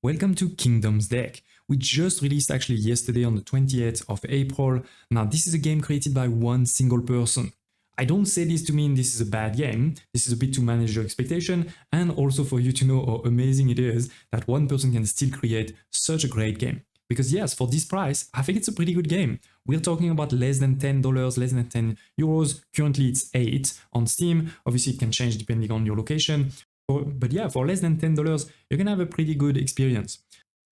Welcome to Kingdoms deck. We just released actually yesterday on the 28th of April. Now this is a game created by one single person. I don't say this to mean this is a bad game. This is a bit to manage your expectation and also for you to know how amazing it is that one person can still create such a great game. Because yes, for this price, I think it's a pretty good game. We're talking about less than $10, less than 10 euros. Currently it's 8 on Steam. Obviously it can change depending on your location. But yeah, for less than $10, you're gonna have a pretty good experience.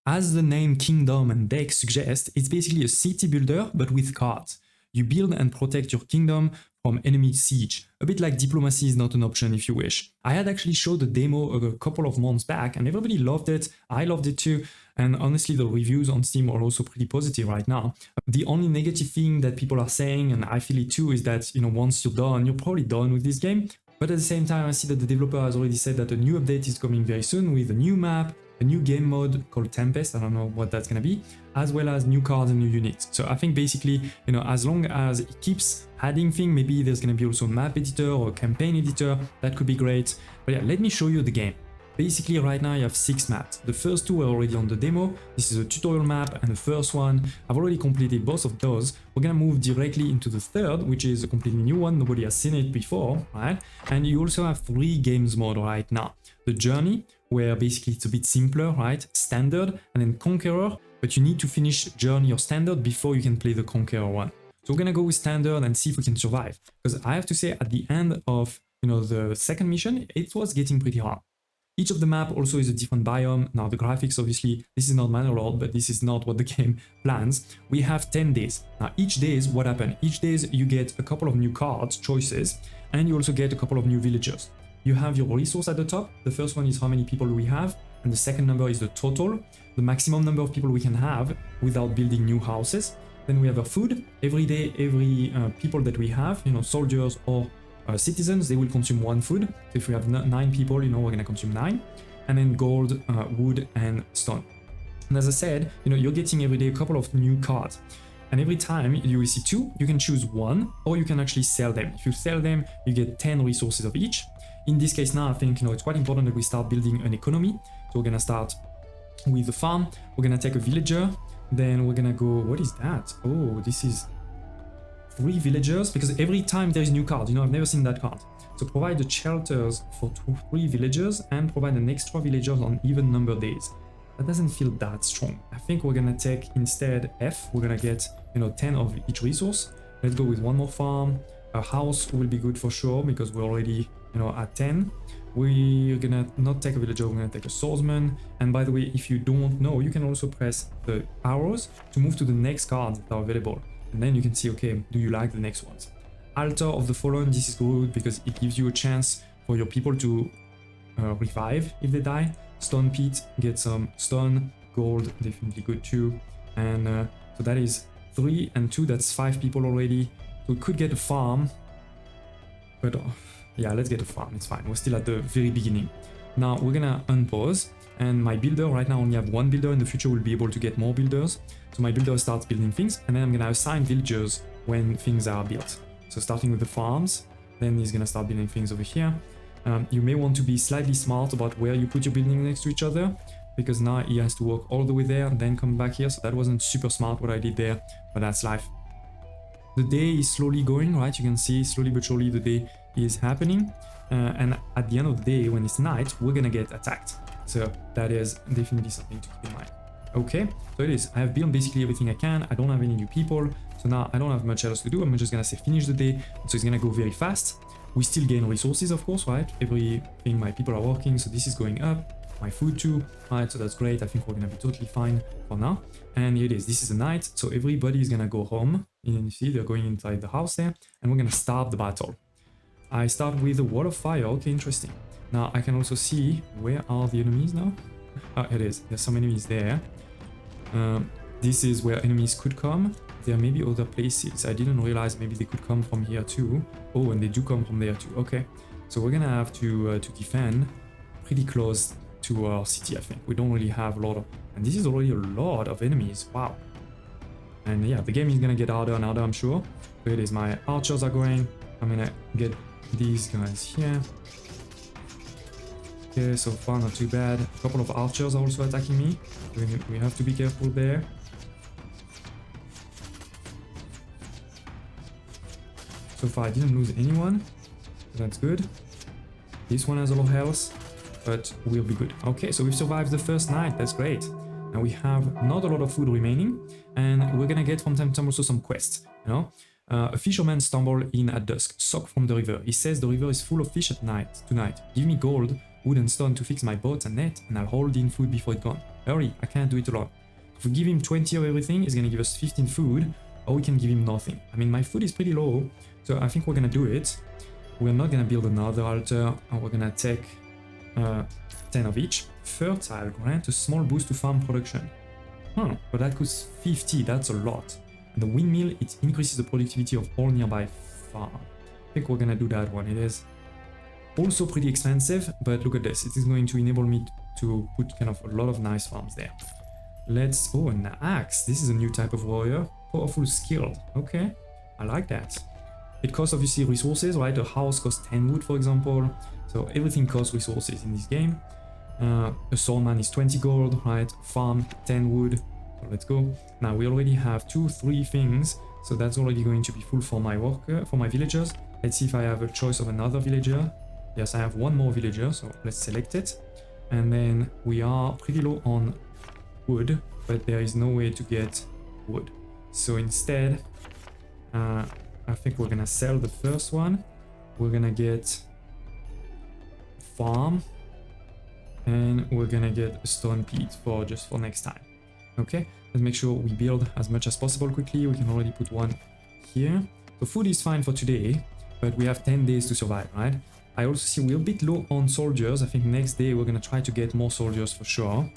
As the name Kingdom and deck suggest, it's basically a city builder, but with cards. You build and protect your kingdom from enemy siege. A bit like diplomacy is not an option if you wish. I had actually showed the demo a couple of months back and everybody loved it. I loved it too. And honestly, the reviews on Steam are also pretty positive right now. The only negative thing that people are saying, and I feel it too, is that, once you're done, you're probably done with this game. But at the same time, I see that the developer has already said that a new update is coming very soon with a new map, a new game mode called Tempest, I don't know what that's gonna be, as well as new cards and new units. So I think basically, as long as it keeps adding things, maybe there's gonna be also a map editor or a campaign editor, that could be great. But yeah, let me show you the game. Basically right now you have 6 maps. The first 2 are already on the demo. This is a tutorial map and the first one, I've already completed both of those. We're gonna move directly into the third, which is a completely new one. Nobody has seen it before, right? And you also have 3 games mode right now. The journey, where basically it's a bit simpler, right? Standard and then Conqueror, but you need to finish journey or standard before you can play the Conqueror one. So we're gonna go with standard and see if we can survive. Because I have to say at the end of the second mission, it was getting pretty hard. Each of the map also is a different biome. Now the graphics, obviously, this is not Manor, but this is not what the game plans. We have 10 days. Now each day is what happened. Each day you get a couple of new cards, choices, and you also get a couple of new villagers. You have your resource at the top. The first one is how many people we have, and the second number is the total, the maximum number of people we can have without building new houses. Then we have our food. Every day, every people that we have, soldiers or citizens, they will consume 1 food. So if we have 9 people, we're gonna consume 9. And then gold, wood, and stone. And as I said, you're getting every day a couple of new cards. And every time you receive 2, you can choose 1, or you can actually sell them. If you sell them, you get 10 resources of each. In this case now, I think it's quite important that we start building an economy. So we're gonna start with the farm. We're gonna take a villager. Then we're gonna go, what is that? Oh, this is 3 villagers, because every time there is a new card, I've never seen that card. So provide the shelters for 3 villagers and provide an extra villagers on even number days. That doesn't feel that strong. I think we're gonna take instead F. We're gonna get 10 of each resource. Let's go with 1 more farm. A house will be good for sure because we're already at 10. We're gonna not take a villager, we're gonna take a swordsman. And by the way, if you don't know, you can also press the arrows to move to the next cards that are available. And then you can see, okay, do you like the next ones? Altar of the Fallen, this is good because it gives you a chance for your people to revive if they die. Stone Pit, get some stone. Gold, definitely good too. And so that is 3 and 2, that's 5 people already. So we could get a farm. But yeah, let's get a farm, it's fine. We're still at the very beginning. Now we're gonna unpause. And my builder right now only have 1 builder. In the future we'll be able to get more builders. So my builder starts building things, and then I'm gonna assign villagers when things are built. So starting with the farms, then he's gonna start building things over here. You may want to be slightly smart about where you put your buildings next to each other, because now he has to walk all the way there and then come back here. So that wasn't super smart what I did there, but that's life. The day is slowly going, right? You can see slowly but surely the day is happening. And at the end of the day, when it's night, we're gonna get attacked. So that is definitely something to keep in mind. Okay, so it is. I have built basically everything I can. I don't have any new people. So now I don't have much else to do. I'm just gonna say finish the day. So it's gonna go very fast. We still gain resources, of course, right? Everything my people are working. So this is going up. My food too, right? So that's great. I think we're gonna be totally fine for now. And here it is. This is the night. So everybody is gonna go home. And you see they're going inside the house there. And we're gonna start the battle. I start with the wall of fire. Okay, interesting. Now I can also see where are the enemies now. Ah, it is. There's some enemies there. This is where enemies could come. There may be other places. I didn't realize maybe they could come from here too. Oh, and they do come from there too. Okay, so we're gonna have to defend pretty close to our city. I think we don't really have a lot of, and this is already a lot of enemies. Wow. And yeah, the game is gonna get harder and harder, I'm sure. So it is. My archers are going. I'm gonna get these guys here. Okay, so far not too bad. A couple of archers are also attacking me. We have to be careful there. So far I didn't lose anyone. So that's good. This one has a low health, but we'll be good. Okay, so we've survived the first night. That's great. And we have not a lot of food remaining, and we're gonna get from time to time also some quests, you know? A fisherman stumbled in at dusk, soaked from the river. He says the river is full of fish at night. Tonight, give me gold, wood and stone to fix my boat and net, and I'll hold in food before it's gone. Hurry, I can't do it alone. If we give him 20 of everything, he's gonna give us 15 food, or we can give him nothing. I mean, my food is pretty low, so I think we're gonna do it. We're not gonna build another altar, and we're gonna take 10 of each. Fertile grant a small boost to farm production. But that costs 50, that's a lot. And the windmill, it increases the productivity of all nearby farm. I think we're gonna do that one. It is also pretty expensive, but look at this. It is going to enable me to put kind of a lot of nice farms there. Let's, oh, an axe. This is a new type of warrior. Powerful, skilled. Okay, I like that. It costs obviously resources, right? A house costs 10 wood, for example. So everything costs resources in this game. A swordman is 20 gold, right? Farm, 10 wood. So let's go. Now we already have 3 things. So that's already going to be full for my worker, for my villagers. Let's see if I have a choice of another villager. Yes, I have one more villager, so let's select it. And then we are pretty low on wood, but there is no way to get wood. So instead, I think we're gonna sell the first one. We're gonna get farm, and we're gonna get a stone pit for just for next time. Okay, let's make sure we build as much as possible quickly. We can already put one here. So food is fine for today, but we have 10 days to survive, right? I also see we're a bit low on soldiers. I think next day we're gonna try to get more soldiers for sure.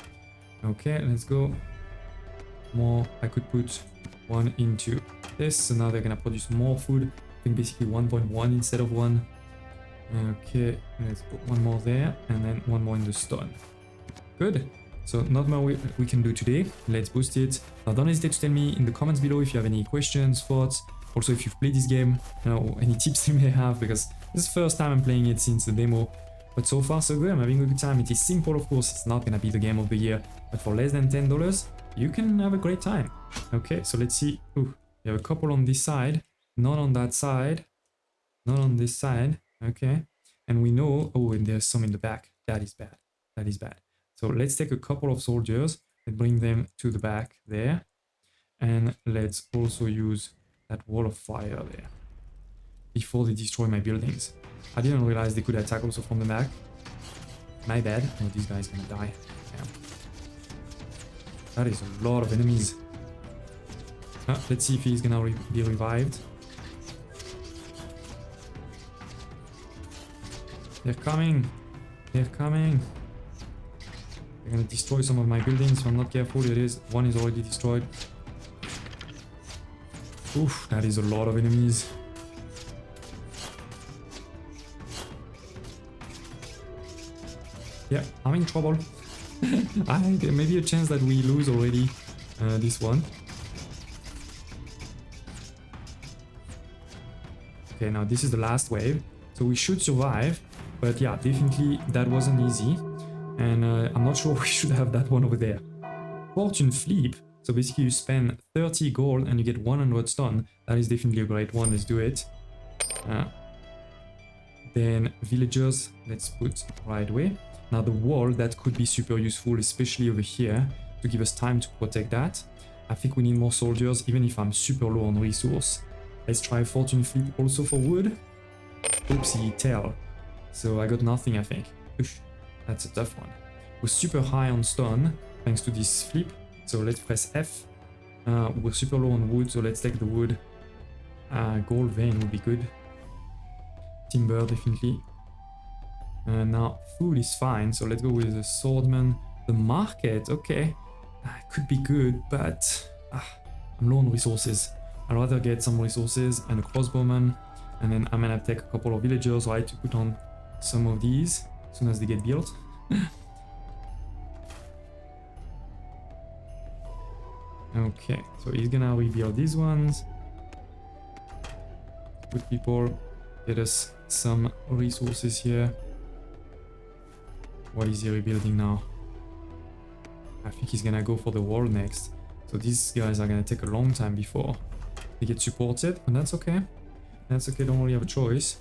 Okay, let's go. More, I could put one into this, so now they're gonna produce more food. I think basically 1.1 instead of 1. Okay, let's put one more there, and then one more in the stone. Good. So not more we can do today. Let's boost it. Now don't hesitate to tell me in the comments below if you have any questions, thoughts. Also, if you've played this game, you know, any tips you may have, because this is the first time I'm playing it since the demo. But so far so good, I'm having a good time. It is simple, of course, it's not gonna be the game of the year, but for less than $10, you can have a great time. Okay, so let's see. Ooh, we have a couple on this side, not on that side, not on this side. Okay, and we know, oh, and there's some in the back. That is bad, that is bad. So let's take a couple of soldiers and bring them to the back there. And let's also use that wall of fire there before they destroy my buildings. I didn't realize they could attack also from the back. My bad. Oh, this guy's gonna die. Damn. That is a lot of enemies. Let's see if he's gonna be revived. They're coming. They're coming. They're gonna destroy some of my buildings if I'm not careful. It is. One is already destroyed. Oof, that is a lot of enemies. Yeah, I'm in trouble. There may be a chance that we lose already this one. Okay, now this is the last wave. So we should survive. But yeah, definitely that wasn't easy. And I'm not sure we should have that one over there. Fortune flip. So basically you spend 30 gold and you get 100 stone. That is definitely a great one. Let's do it. Then villagers, let's put right away. Now the wall, that could be super useful, especially over here, to give us time to protect that. I think we need more soldiers, even if I'm super low on resource. Let's try fortune flip also for wood. Oopsie, tail. So I got nothing, I think. Oosh, that's a tough one. We're super high on stone, thanks to this flip. So let's press F. We're super low on wood, so let's take the wood. Gold vein would be good. Timber, definitely. Now, food is fine, so let's go with the swordman. The market, okay. It could be good, but I'm low on resources. I'd rather get some resources and a crossbowman. And then I'm gonna take a couple of villagers, right, to put on some of these as soon as they get built. Okay, so he's gonna rebuild these ones. Good people, get us some resources here. What is he rebuilding now? I think he's gonna go for the wall next. So these guys are gonna take a long time before they get supported, but that's okay. That's okay, don't really have a choice.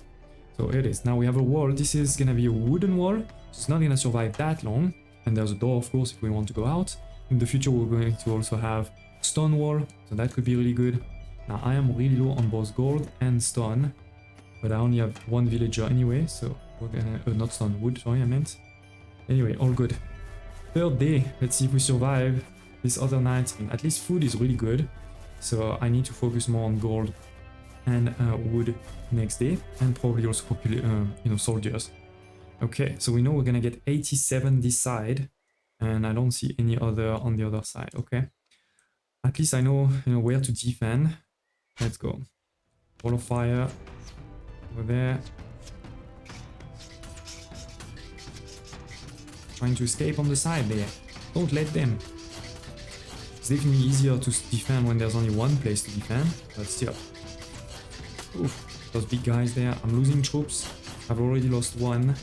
So here it is. Now we have a wall. This is gonna be a wooden wall, so it's not gonna survive that long. And there's a door, of course, if we want to go out. In the future, we're going to also have stone wall, so that could be really good. Now I am really low on both gold and stone, but I only have one villager anyway, so we're gonna not stone, wood, sorry, I meant. Anyway, all good. Third day, let's see if we survive this other night. I mean, at least food is really good, so I need to focus more on gold and wood next day, and probably also soldiers. Okay, so we know we're gonna get 87 this side, and I don't see any other on the other side. Okay, at least I know where to defend. Let's go. Wall of fire over there. Trying to escape on the side there. Don't let them. It's definitely easier to defend when there's only one place to defend, but still. Oof, those big guys there. I'm losing troops. I've already lost one.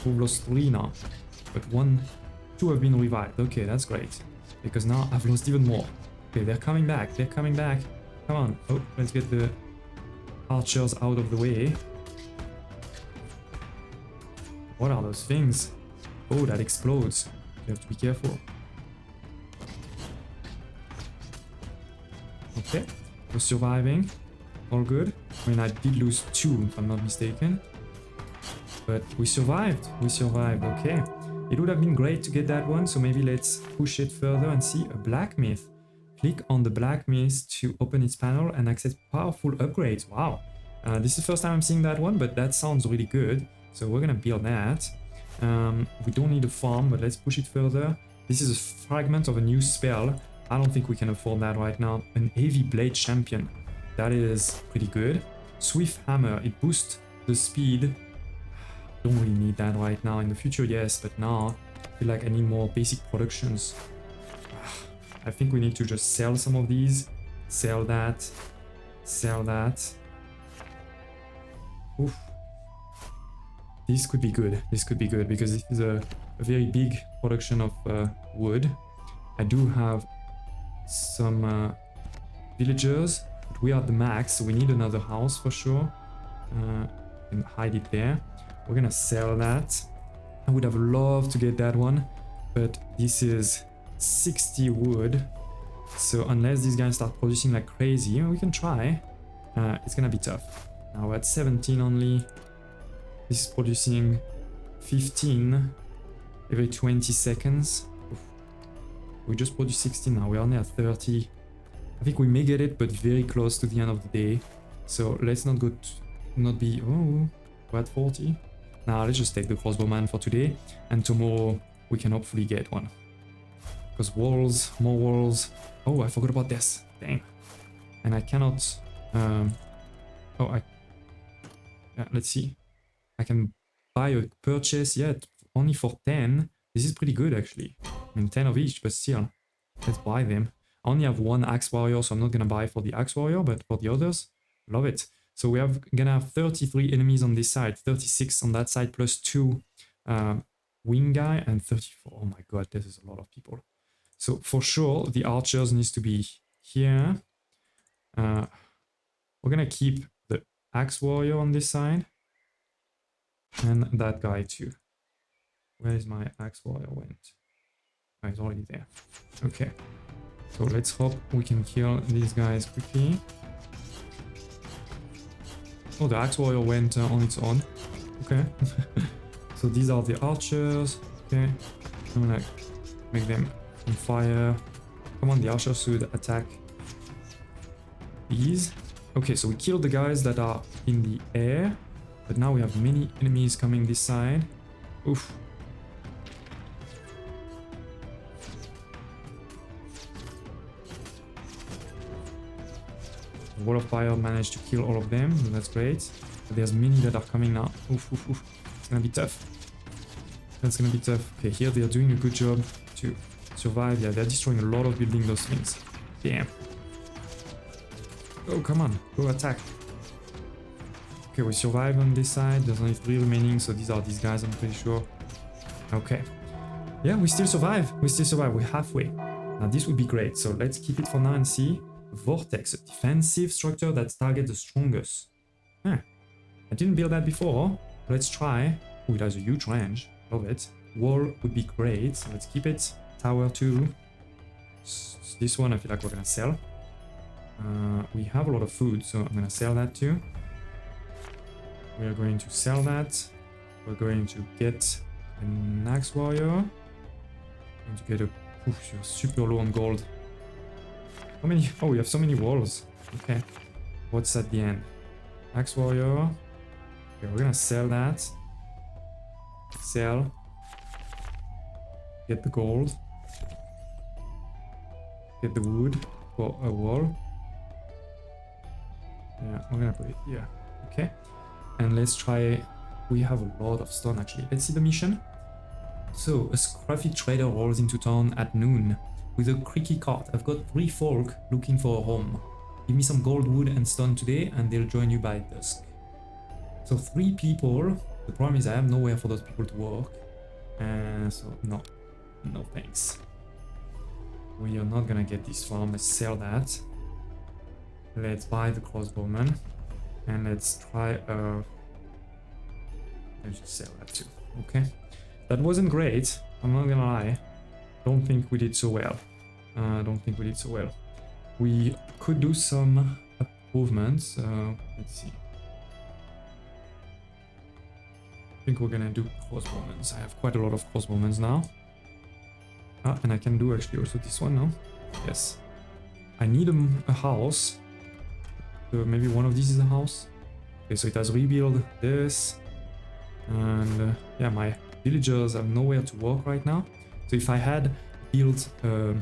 We've lost 3 now, but 2 have been revived. Okay, that's great, because now I've lost even more. Okay, they're coming back. They're coming back. Come on. Oh, let's get the archers out of the way. What are those things? Oh, that explodes. You have to be careful. Okay, we're surviving. All good. I mean, I did lose 2, if I'm not mistaken. But we survived. We survived. Okay. It would have been great to get that one, so maybe let's push it further and see a blacksmith. Click on the blacksmith to open its panel and access powerful upgrades. Wow. This is the first time I'm seeing that one, but that sounds really good. So we're gonna build that. We don't need a farm, but let's push it further. This is a fragment of a new spell. I don't think we can afford that right now. An heavy blade champion. That is pretty good. Swift hammer. It boosts the speed. Don't really need that right now. In the future, yes, but now I feel like I need more basic productions. I think we need to just sell some of these. Sell that. Sell that. Oof. This could be good. This could be good because this is a very big production of wood. I do have some villagers, but we are at the max, so we need another house for sure. And hide it there. We're gonna sell that. I would have loved to get that one, but this is 60 wood. So unless these guys start producing like crazy, we can try. It's gonna be tough. Now we're at 17 only. This is producing 15 every 20 seconds. Oof. We just produced 16 now. We're only at 30. I think we may get it, but very close to the end of the day. So let's not go not be... Oh, we're at 40. Now let's just take the crossbowman for today, and tomorrow we can hopefully get one. Because walls, more walls. Oh, I forgot about this. Dang. And I cannot... let's see. I can buy a purchase, yeah, only for 10. This is pretty good actually. I mean, 10 of each, but still. Let's buy them. I only have 1 axe warrior, so I'm not gonna buy for the axe warrior, but for the others, love it. So we have gonna have 33 enemies on this side, 36 on that side, plus 2 wing guy, and 34. Oh my god, this is a lot of people. So for sure, the archers needs to be here. We're gonna keep the axe warrior on this side. And that guy too. Where is my axe warrior went? Oh, he's already there. Okay. So let's hope we can kill these guys quickly. Oh, the axe warrior went on its own. Okay. So these are the archers. Okay. I'm gonna make them on fire. Come on, the archers should attack these. Okay, so we killed the guys that are in the air. But now we have many enemies coming this side. Oof. The wall of fire managed to kill all of them. So that's great. But there's many that are coming now. Oof, oof, oof. It's gonna be tough. That's gonna be tough. Okay, here they are doing a good job to survive. Yeah, they're destroying a lot of building those things. Damn. Oh, come on. Go attack. Okay, we survive on this side. There's only 3 remaining, so these are these guys, I'm pretty sure. Okay. Yeah, we still survive. We still survive. We're halfway. Now, this would be great. So let's keep it for now and see. Vortex, a defensive structure that targets the strongest. Huh. I didn't build that before. Let's try. Oh, it has a huge range. Love it. Wall would be great. So let's keep it. Tower 2. This one I feel like we're gonna sell. We have a lot of food, so I'm gonna sell that too. We are going to sell that. We're going to get an axe warrior. Going to get a... Oof, you're super low on gold. How many? Oh, we have so many walls. Okay. What's at the end? Axe warrior. Okay, we're gonna sell that. Sell. Get the gold. Get the wood for a wall. Yeah, we're gonna put it here. Okay. And let's try... We have a lot of stone actually. Let's see the mission. So, a scruffy trader rolls into town at noon. With a creaky cart, I've got 3 folk looking for a home. Give me some gold, wood and stone today and they'll join you by dusk. So 3 people. The problem is I have nowhere for those people to work. So no thanks. We are not gonna get this farm. Let's sell that. Let's buy the crossbowman. And let's try let's just sell that too. Okay. That wasn't great. I'm not gonna lie. Don't think we did so well. We could do some improvements. Let's see. I think we're gonna do crossbowmen. I have quite a lot of crossbowmen now. Ah, and I can do actually also this one now. Yes. I need a house. So maybe one of these is a house. Okay, so it has rebuild this. And yeah, my villagers have nowhere to work right now. So if I had built a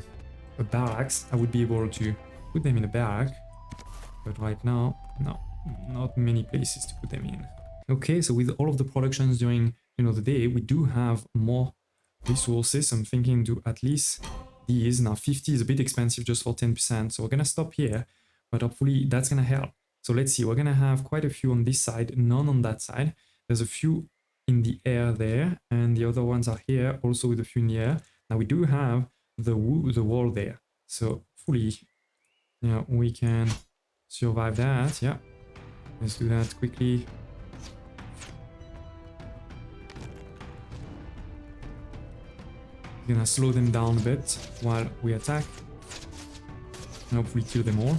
barracks, I would be able to put them in a barrack. But right now, no, not many places to put them in. Okay, so with all of the productions during the day, we do have more resources. I'm thinking to at least these. Now 50 is a bit expensive just for 10%, so we're gonna stop here, but hopefully that's gonna help. So let's see, we're gonna have quite a few on this side, none on that side. There's a few in the air there, and the other ones are here, also with a few in the air. Now we do have the wall there, so hopefully we can survive that. Yeah, let's do that quickly. Gonna slow them down a bit while we attack and hopefully kill them all,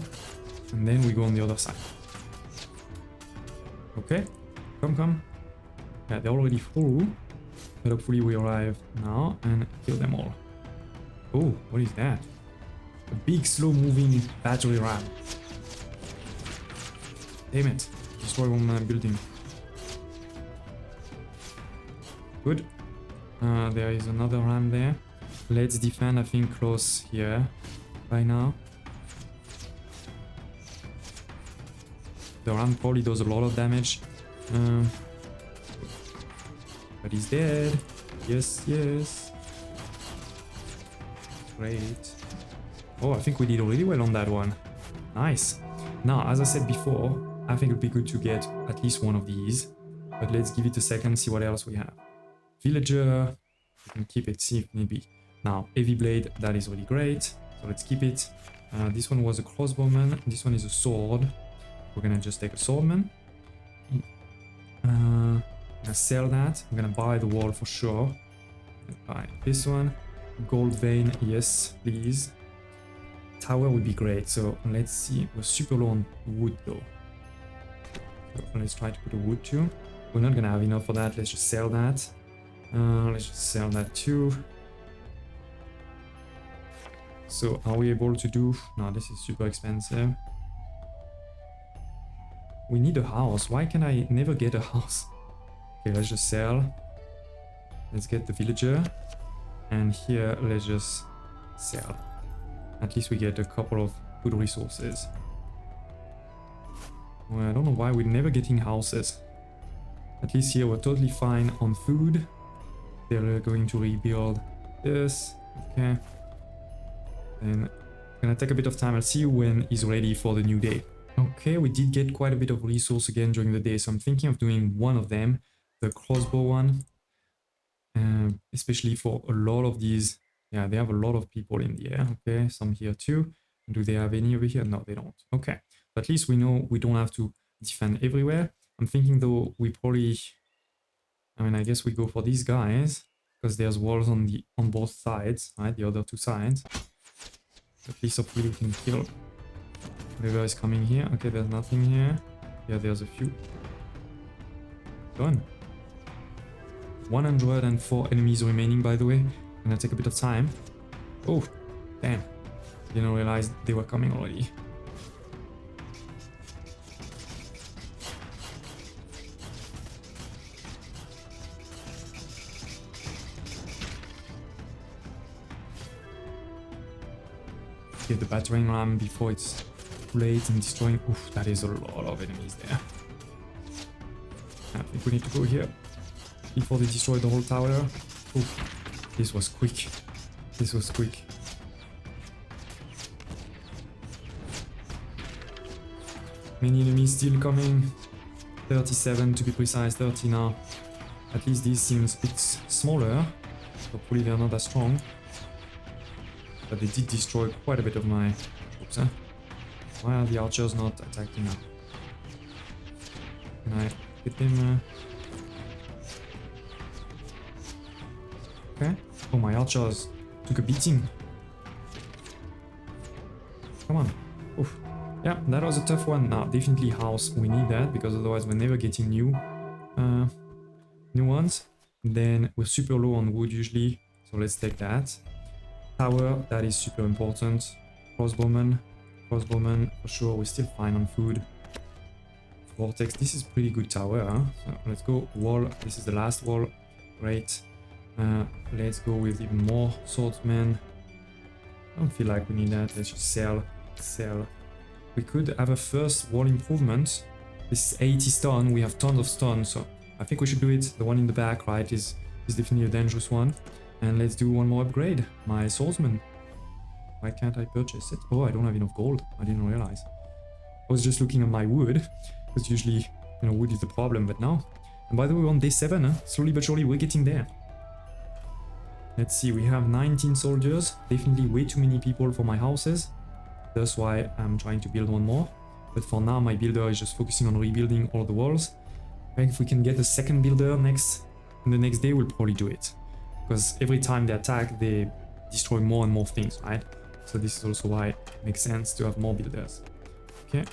and then we go on the other side. Okay, come. Yeah, they're already full, but hopefully we arrive now and kill them all. Oh, what is that? A big slow moving battery ram. Damn it, destroy one man building. Good. There is another ram there. Let's defend, I think, close here by now. The ram probably does a lot of damage. But he's dead. Yes. Great. Oh, I think we did really well on that one. Nice. Now, as I said before, I think it would be good to get at least one of these. But let's give it a second, see what else we have. Villager, we can keep it, see if need be. Now, heavy blade, that is really great, so let's keep it. This one was a crossbowman, this one is a sword. We're gonna just take a swordman. I'm gonna sell that, I'm gonna buy the wall for sure. Buy this one. Gold vein, yes, please. Tower would be great, so let's see. We're super low on wood though. So let's try to put a wood too. We're not gonna have enough for that, let's just sell that. Let's just sell that too. So are we able to do... No, this is super expensive. We need a house. Why can I never get a house? Okay, let's just sell. Let's get the villager. And here, let's just sell. At least we get a couple of good resources. Well, I don't know why we're never getting houses. At least here we're totally fine on food. They're going to rebuild this. Okay. Then gonna take a bit of time. I'll see you when he's ready for the new day. Okay, we did get quite a bit of resource again during the day, so I'm thinking of doing one of them, the crossbow one, especially for a lot of these. Yeah, they have a lot of people in the air. Okay, some here too. Do they have any over here? No, they don't. Okay, but at least we know we don't have to defend everywhere. I'm thinking though we probably, I mean, I guess we go for these guys because there's walls on both sides, right? The other two sides. At least hopefully we can kill whoever is coming here. Okay, there's nothing here. Yeah, there's a few. Done. 104 enemies remaining, by the way. Gonna take a bit of time. Oh, damn. Didn't realize they were coming already. Get the battering ram before it's too late and destroying. Oof, that is a lot of enemies there. I think we need to go here before they destroy the whole tower. Oof, this was quick. This was quick. Many enemies still coming. 37 to be precise, 30 now. At least these seems a bit smaller. Hopefully they're not as strong. But they did destroy quite a bit of my troops, huh? Why are the archers not attacking now? Can I hit them? Okay. Oh, my archers took a beating. Come on. Oof. Yeah, that was a tough one. Now, definitely house. We need that because otherwise we're never getting new ones. Then we're super low on wood usually, so let's take that. Tower, that is super important. Crossbowman for sure. We're still fine on food. Vortex, this is pretty good tower, huh? So let's go wall. This is the last wall. Great. Let's go with even more swordsmen. I don't feel like we need that. Let's just sell. We could have a first wall improvement. This is 80 stone. We have tons of stone, so I think we should do it. The one in the back, right, is definitely a dangerous one. And let's do one more upgrade. My swordsman. Why can't I purchase it? Oh, I don't have enough gold. I didn't realize. I was just looking at my wood, because usually, you know, wood is the problem, but now. And by the way, we're on day 7, huh? Slowly but surely, we're getting there. Let's see, we have 19 soldiers. Definitely way too many people for my houses. That's why I'm trying to build one more. But for now, my builder is just focusing on rebuilding all the walls. I think if we can get a second builder in the next day, we'll probably do it. Because every time they attack, they destroy more and more things, right? So this is also why it makes sense to have more builders. Okay.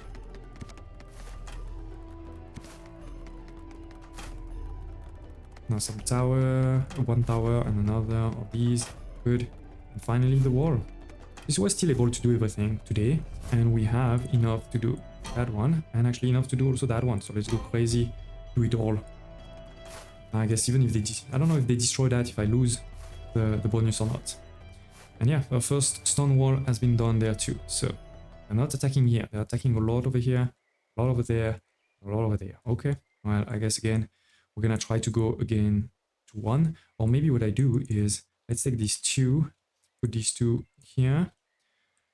Now some tower, one tower and another of these. Good. And finally the wall. This was still able to do everything today. And we have enough to do that one. And actually enough to do also that one. So let's go crazy. Do it all. I guess even if they... I don't know if they destroy that, if I lose the bonus or not. And yeah, our first stone wall has been done there too. So they're not attacking here. They're attacking a lot over here, a lot over there, a lot over there. Okay. Well, I guess again, we're going to try to go again to 1. Or maybe what I do is, let's take these 2, put these 2 here.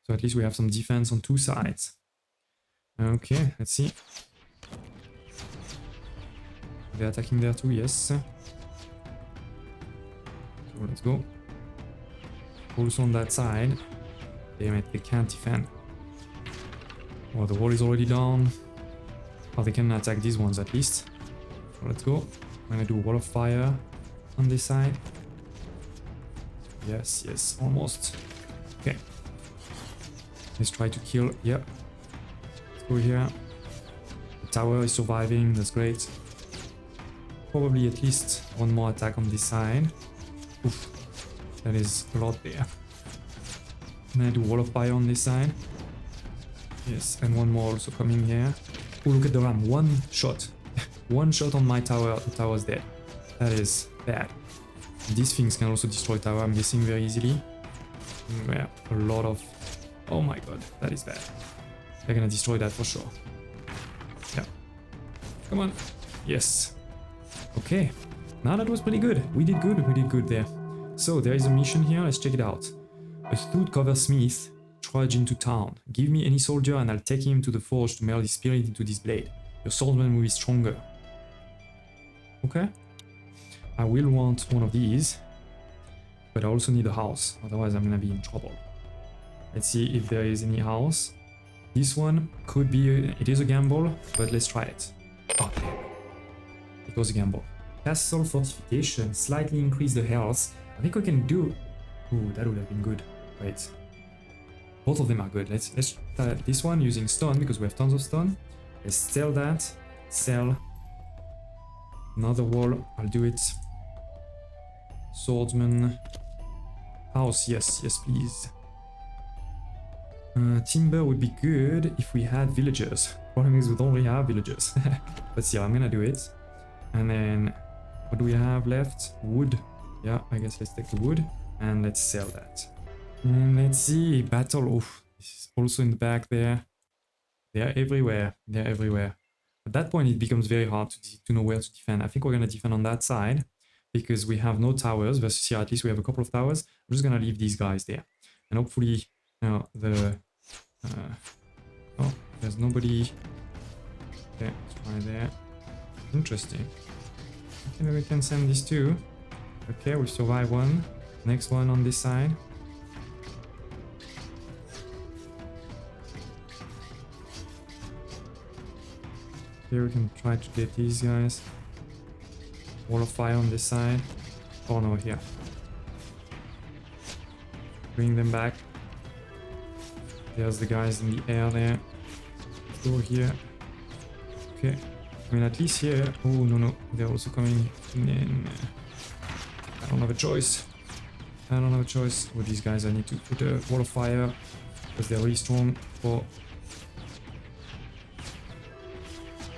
So at least we have some defense on 2 sides. Okay, let's see. They're attacking there too, yes. So let's go. Also on that side. Damn it, they can't defend. Well, the wall is already down. Oh, they can attack these ones at least. So let's go. I'm gonna do a wall of fire on this side. Yes, yes, almost. Okay. Let's try to kill. Yep. Let's go here. The tower is surviving. That's great. Probably at least one more attack on this side. Oof. That is a lot there. And I do wall of fire on this side. Yes, and one more also coming here. Oh, look at the ram. One shot. One shot on my tower. The tower's dead. That is bad. These things can also destroy tower, I'm guessing, very easily. Yeah, a lot of... Oh my god, that is bad. They're gonna destroy that for sure. Yeah. Come on. Yes. Okay. Now that was pretty good. We did good there. So there is a mission here. Let's check it out. A Stud Cover Smith trudge into town. Give me any soldier and I'll take him to the forge to melt his spirit into this blade. Your swordsman will be stronger. Okay. I will want one of these. But I also need a house, otherwise I'm gonna be in trouble. Let's see if there is any house. This one could be, it is a gamble, but let's try it. Oh, damn. It was a gamble. Castle fortification, slightly increase the health. I think we can do... Ooh, that would have been good. Wait. Both of them are good. Let's try this one using stone, because we have tons of stone. Let's sell that. Sell. Another wall, I'll do it. Swordsman. House, yes, yes please. Timber would be good if we had villagers. Problem is we don't really have villagers. But still, I'm gonna do it. And then, what do we have left? Wood. Yeah, I guess let's take the wood and let's sell that. And let's see, battle. Oh, this is also in the back there. They're everywhere. They're everywhere. At that point, it becomes very hard to know where to defend. I think we're gonna defend on that side because we have no towers versus here. At least we have a couple of towers. I'm just gonna leave these guys there, and hopefully, you know, oh, there's nobody. Okay, let's try there. Interesting. Okay, maybe we can send these two. Okay, we survive one. Next one on this side. Here we can try to get these guys. Wall of fire on this side. Oh no, here. Bring them back. There's the guys in the air there. Let's go here. Okay. I mean, at least here... Oh, no. They're also coming in. I don't have a choice. I don't have a choice. With these guys, I need to put a wall of fire because they're really strong for...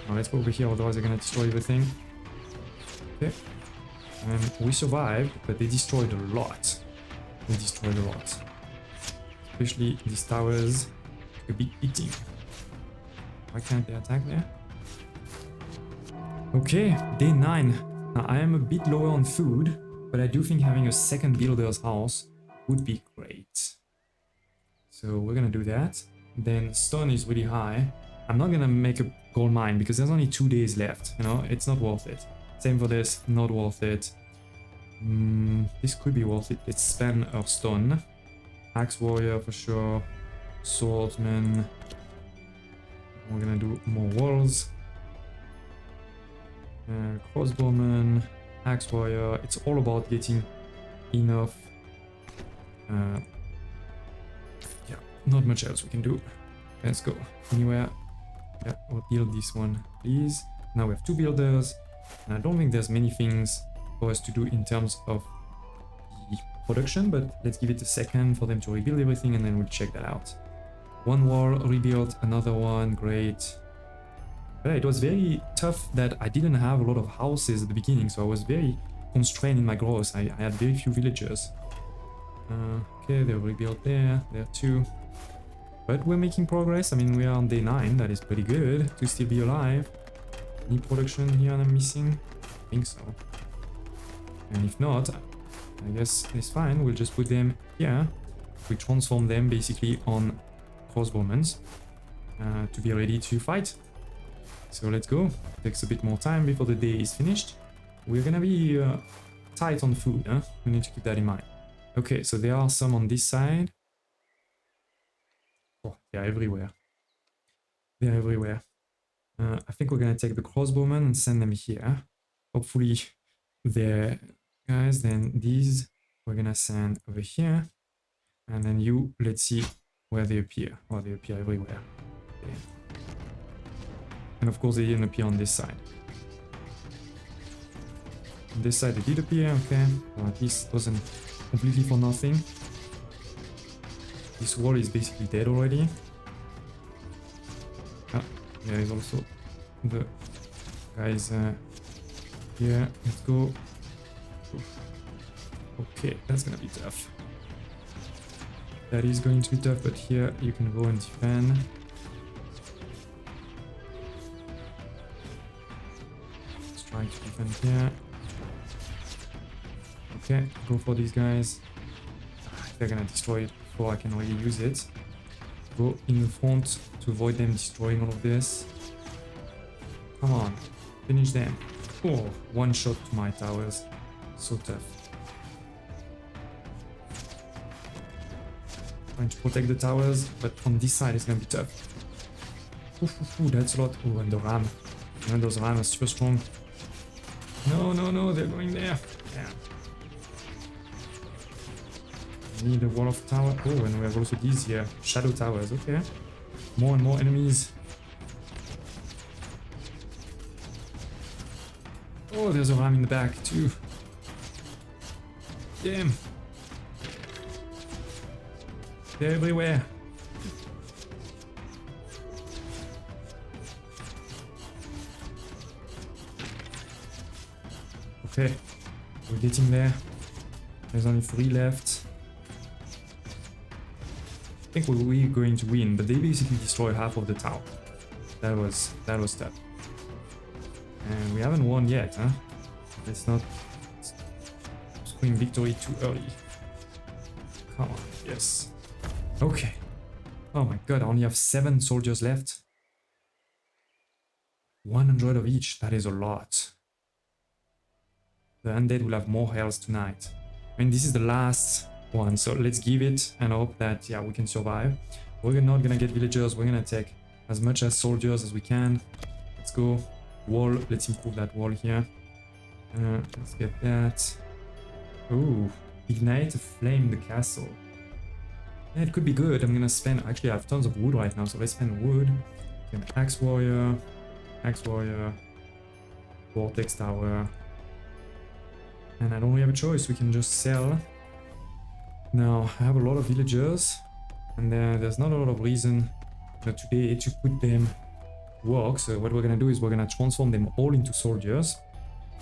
Now, let's go over here, otherwise they're gonna destroy everything. Okay. And we survived, but they destroyed a lot. They destroyed a lot. Especially these towers. A big beating. Why can't they attack there? Okay, day 9. Now I am a bit lower on food, but I do think having a second builder's house would be great. So we're gonna do that. Then stone is really high. I'm not gonna make a gold mine because there's only 2 days left, you know, it's not worth it. Same for this, not worth it. This could be worth it. Let's spend our stone. Axe warrior for sure. Swordsman. We're gonna do more walls. Crossbowman. Axe warrior. It's all about getting enough. Yeah, not much else we can do. Let's go. Anywhere. Yeah, we'll build this one, please. Now we have 2 builders. And I don't think there's many things for us to do in terms of the production, but let's give it a second for them to rebuild everything and then we'll check that out. One wall rebuilt, another one, great. But it was very tough that I didn't have a lot of houses at the beginning, so I was very constrained in my growth. I had very few villagers. Okay, they're rebuilt there too. But we're making progress. I mean, we are on day 9, that is pretty good to still be alive. Any production here I'm missing? I think so. And if not, I guess it's fine. We'll just put them here. We transform them basically on crossbowmen to be ready to fight. So let's go. It takes a bit more time before the day is finished. We're gonna be tight on food, huh? We need to keep that in mind. Okay, so there are some on this side. Oh, they're everywhere. They're everywhere. I think we're gonna take the crossbowmen and send them here. Hopefully they're guys. Then these we're gonna send over here. And then you, let's see where they appear. Oh, they appear everywhere. Okay. And of course they didn't appear on this side. On this side they did appear, okay. Well, at least it wasn't completely for nothing. This wall is basically dead already. Ah, there is also the guys here. Let's go. Okay, that's gonna be tough. That is going to be tough, but here you can go and defend. Let's try to defend here. Okay, go for these guys. They're gonna destroy it before I can really use it. Go in the front to avoid them destroying all of this. Come on, finish them. Oh, one shot to my towers. So tough. Trying to protect the towers, but on this side it's gonna be tough. Ooh, that's a lot. Oh, and the ram. And those ram are super strong. No, they're going there. Yeah. Need a wall of tower. Oh, and we have also these here. Shadow towers, okay. More and more enemies. Oh, there's a ram in the back too. Damn. They're everywhere. Okay, we're getting there. There's only 3 left. I think we're going to win, but they basically destroy half of the tower. That was tough. And we haven't won yet, huh? Let's not scream victory too early. Come on, yes. Okay. Oh my god, I only have 7 soldiers left. 100 of each, that is a lot. The undead will have more health tonight. I mean, this is the last one, so let's give it and hope that, yeah, we can survive. We're not gonna get villagers, we're gonna take as much as soldiers as we can. Let's go. Wall, let's improve that wall here. Let's get that. Ooh, ignite flame the castle. Yeah, it could be good. I'm gonna spend, actually I have tons of wood right now, so let's spend wood. Okay, axe warrior, vortex tower. And I don't really have a choice, we can just sell. Now, I have a lot of villagers, and there's not a lot of reason today to put them to work. So what we're gonna do is we're gonna transform them all into soldiers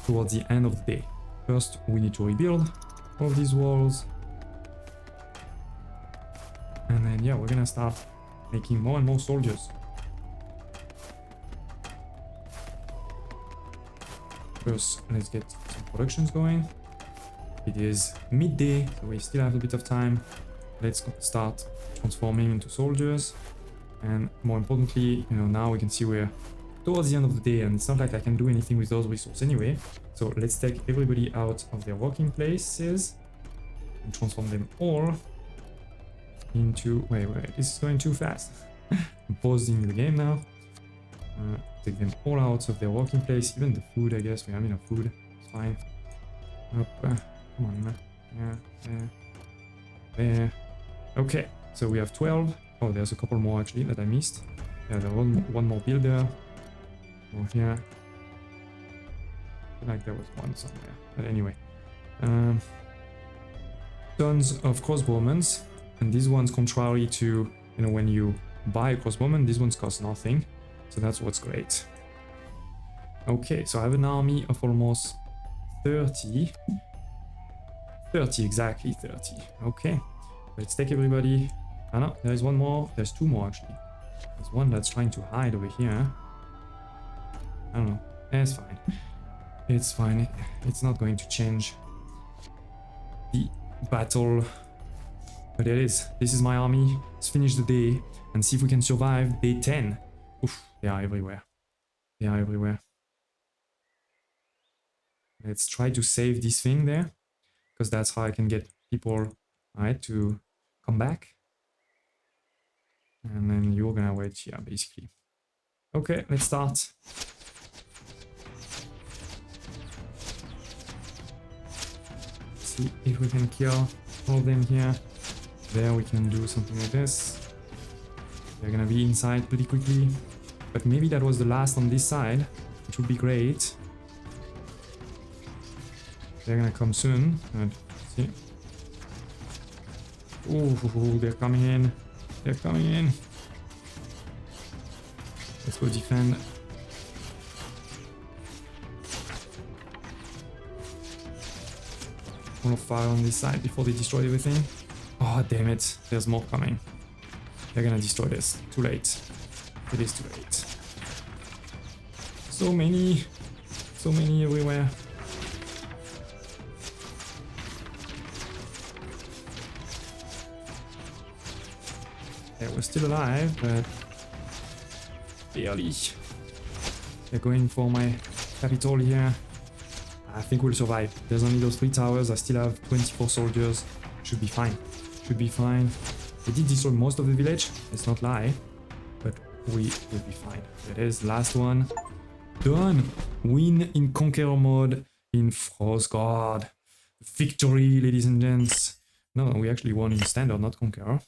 towards the end of the day. First, we need to rebuild all these walls. And then, yeah, we're gonna start making more and more soldiers. First, let's get some productions going. It is midday, so we still have a bit of time. Let's start transforming into soldiers. And more importantly, you know, now we can see we're towards the end of the day, and it's not like I can do anything with those resources anyway. So let's take everybody out of their working places and transform them all into... Wait, this is going too fast. I'm pausing the game now. Take them all out of their working place, even the food, I guess. We have enough food, it's fine. Up, come on, there. Okay, so we have 12. Oh, there's a couple more actually that I missed. Yeah, there was one more builder. Over here. I feel like there was one somewhere. But anyway. Tons of crossbowmen. And these ones, contrary to, you know, when you buy a crossbowman, these ones cost nothing. So that's what's great. Okay, so I have an army of almost 30. 30, exactly 30. Okay, let's take everybody. Oh no, there is one more. There's 2 more actually. There's one that's trying to hide over here. I don't know. It's fine. It's fine. It's not going to change the battle. But it is. This is my army. Let's finish the day and see if we can survive day 10. Oof, they are everywhere. They are everywhere. Let's try to save this thing there, because that's how I can get people, right, to come back. And then you're gonna wait here, basically. Okay, let's start. See if we can kill all of them here. There we can do something like this. They're gonna be inside pretty quickly. But maybe that was the last on this side, which would be great. They're gonna come soon. Good. See. Ooh, they're coming in. They're coming in. Let's go defend. Full of fire on this side before they destroy everything. Oh, damn it. There's more coming. They're gonna destroy this. Too late. It is too late. So many. So many everywhere. Okay, we're still alive, but barely. Okay, going for my capital here. I think we'll survive. There's only those 3 towers. I still have 24 soldiers. Should be fine. Should be fine. We did destroy most of the village. Let's not lie. But we will be fine. There it is. Last one. Done. Win in Conqueror mode in Frostguard. Victory, ladies and gents. No, we actually won in Standard, not Conqueror.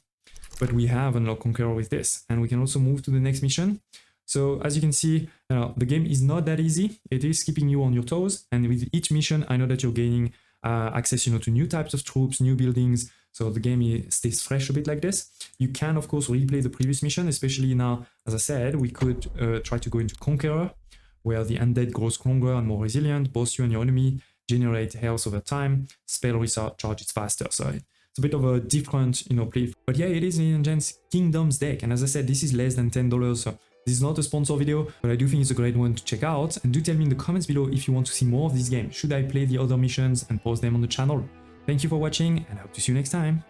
But we have unlocked Conqueror with this. And we can also move to the next mission. So as you can see, the game is not that easy. It is keeping you on your toes. And with each mission, I know that you're gaining access, to new types of troops, new buildings. So the game stays fresh a bit like this. You can, of course, replay the previous mission, especially now, as I said, we could try to go into Conqueror, where the undead grows stronger and more resilient. Both you and your enemy generate health over time. Spell recharges faster. So it's a bit of a different, play. But yeah, it is, ladies and gents, Kingdoms deck. And as I said, this is less than $10. So this is not a sponsor video, but I do think it's a great one to check out. And do tell me in the comments below if you want to see more of this game. Should I play the other missions and post them on the channel? Thank you for watching, and I hope to see you next time.